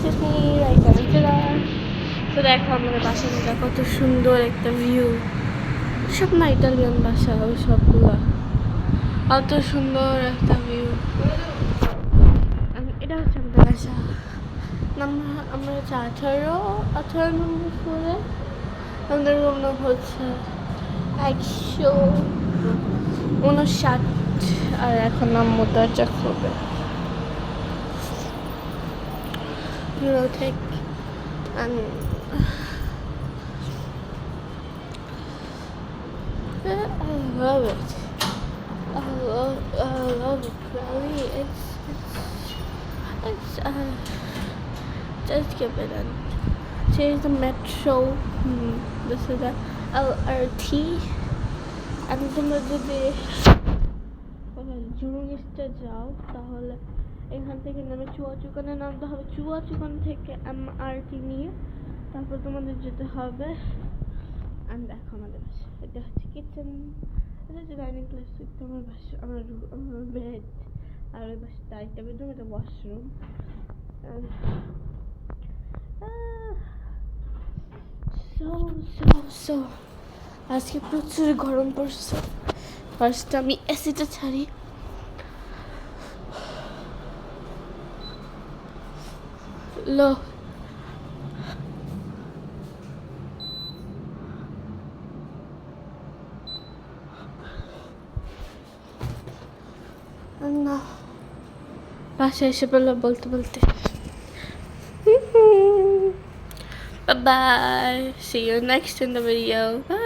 is me, like Angela. তো দেখো আমাদের বাসাটা কত সুন্দর একটা ভিউ। সব না ইটালিয়ান বাসা ওই সবগুলো, অত সুন্দর একটা ভিউ। এটা হচ্ছে আমাদের বাসা। আমরা হচ্ছে 18 নম্বর ফ্লোরে। আমাদের রুম নম্বর হচ্ছে 159। আর এখন নামবো দরজা খুলবে। Take and I love it. I love it really. It's just give it in. Here's the metro. This is the LRT. And তোমরা যদি জুরিস্টে যাও তাহলে এখান থেকে নামে চুয়াচুকানে নামতে হবে। চুয়াচুকান থেকে MRT নিয়ে তারপর তোমাদের যেতে হবে। আমি দেখো আমাদের বাসা, এটা হচ্ছে কিচেন, এটা হচ্ছে ডাইনিং প্লেস, আমার বাসা, আমার বেড, আর ওই বাসাটা একটা বেডরুম, এটা ওয়াশরুম। সো আজকে প্রচুর গরম পড়ছে। ফার্স্ট আমি এসিটা ছাড়ি। লো না বাসায় এসে বললো বলতে bye bye, see you next in the video, bye.